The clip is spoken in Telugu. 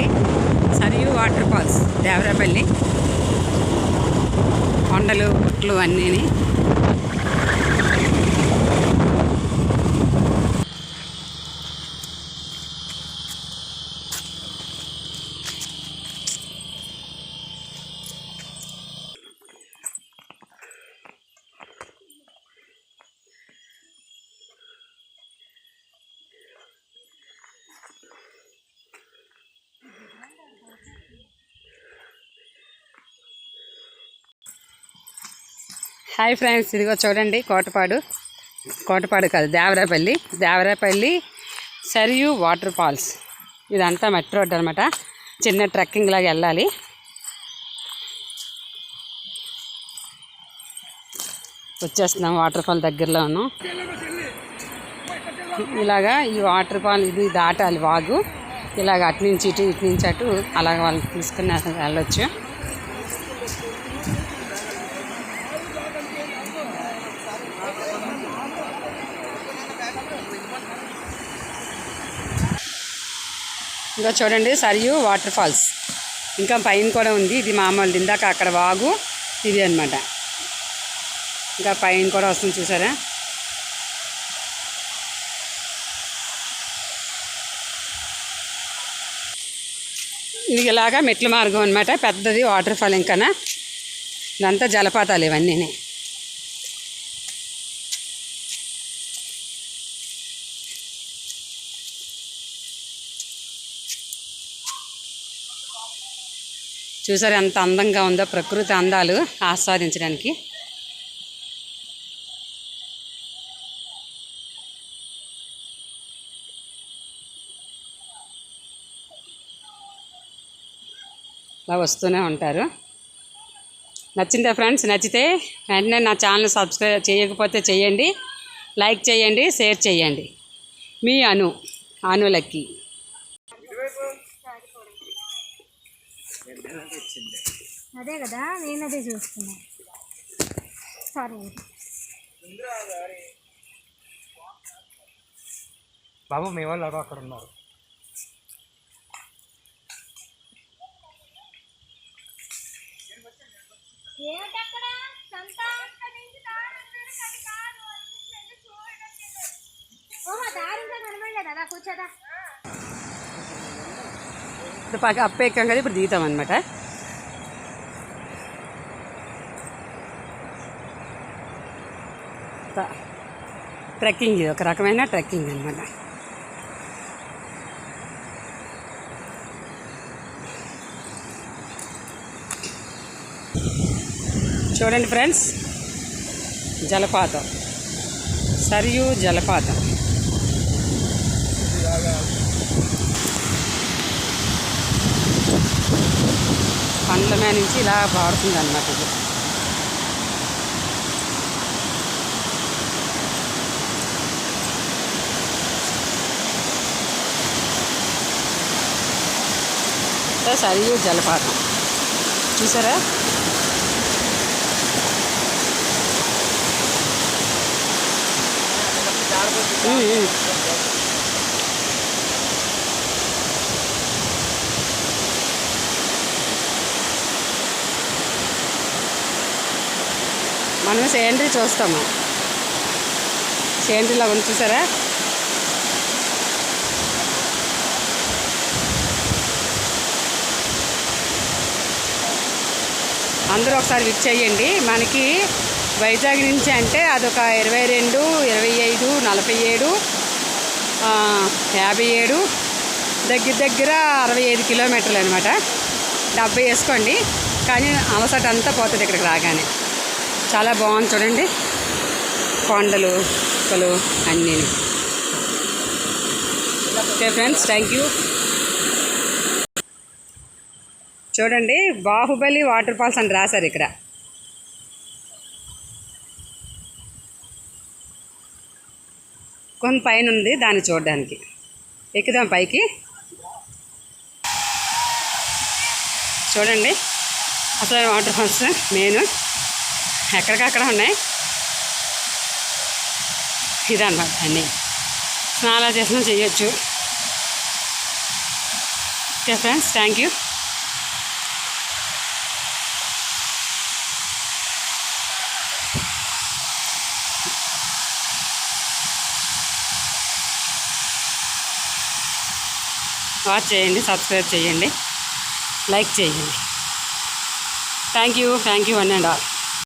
చూడండి, సరియు వాటర్ ఫాల్స్ దేవరాపల్లి. కొండలు గుట్లు అన్నీని. హాయ్ ఫ్రెండ్స్, ఇదిగో చూడండి కోటపాడు కాదు దేవరాపల్లి సరియు వాటర్ ఫాల్స్. ఇదంతా మట్టి రోడ్డు అనమాట. చిన్న ట్రెక్కింగ్ లాగా వెళ్ళాలి. వచ్చేస్తున్నాం, వాటర్ ఫాల్ దగ్గరలో ఉన్నాం. ఇలాగా ఈ వాటర్ ఫాల్ ఇది దాటాలి వాగు. ఇలాగ అటు నుంచి అటు అలాగ వాళ్ళు తీసుకుని వెళ్ళొచ్చు. ఇంకా చూడండి, సరియు వాటర్ ఫాల్స్. ఇంకా పైన కూడా ఉంది. ఇది మామూలు ఇందాక అక్కడ వాగు, ఇది అనమాట. ఇంకా పైన కూడా వస్తుంది, చూసారా? ఇది ఇలాగా మెట్ల మార్గం అనమాట. పెద్దది వాటర్ ఫాల్. ఇంకానా ఇదంతా జలపాతాలు ఇవన్నీ. చూసారు ఎంత అందంగా ఉందో, ప్రకృతి అందాలు ఆస్వాదించడానికి. ఇలా వస్తూనే ఉంటారు. నచ్చిందా ఫ్రెండ్స్? నచ్చితే వెంటనే నా ఛానల్ సబ్స్క్రైబ్ చేయకపోతే చేయండి, లైక్ చేయండి, షేర్ చేయండి. మీ అనులకి. అదే కదా, నేను అదే చూస్తున్నా. సారీ బాబు, మీ వాళ్ళు అక్కడ ఉన్నారు. ఇప్పుడు అప్పెక్కాం కదా, ఇప్పుడు దిగుతాం అనమాట. ట్రెక్కింగ్, ఇది ఒక రకమైన ట్రెక్కింగ్ అనమాట. చూడండి ఫ్రెండ్స్, జలపాతం, సరియు జలపాతం. పండ్ల మీద నుంచి ఇలా పారుతుంది అన్నమాట. ఇది సరియు జలపాతం, చూసారా? మనం సేంద్రీ చూస్తాము. సేంద్రీలా ఉంది, చూసారా? అందరూ ఒకసారి విచ్ చేయండి. మనకి వైజాగ్ నుంచి అంటే అదొక 22, 25, 47, 57, దగ్గర 65 కిలోమీటర్లు అనమాట. 70 వేసుకోండి. కానీ అలసట అంతా పోతుంది ఇక్కడికి రాగానే. చాలా బాగుంది చూడండి, కొండలు కుక్కలు అన్నీ. Okay friends, thank you. చూడండి, బాహుబలి వాటర్ ఫాల్స్ అని రాశారు ఇక్కడ. కొంత పైన ఉంది, దాన్ని చూడడానికి ఎక్కుదాం పైకి. చూడండి అసలు వాటర్ ఫాల్స్ మెయిన్ ఎక్కడికక్కడ ఉన్నాయి. ఇదన్నమాట అన్నీ. స్నానాలు చేసినా చేయొచ్చు. Okay friends, thank you. Watch చేయండి, సబ్స్క్రైబ్ చేయండి, లైక్ చేయండి. Thank you one and all.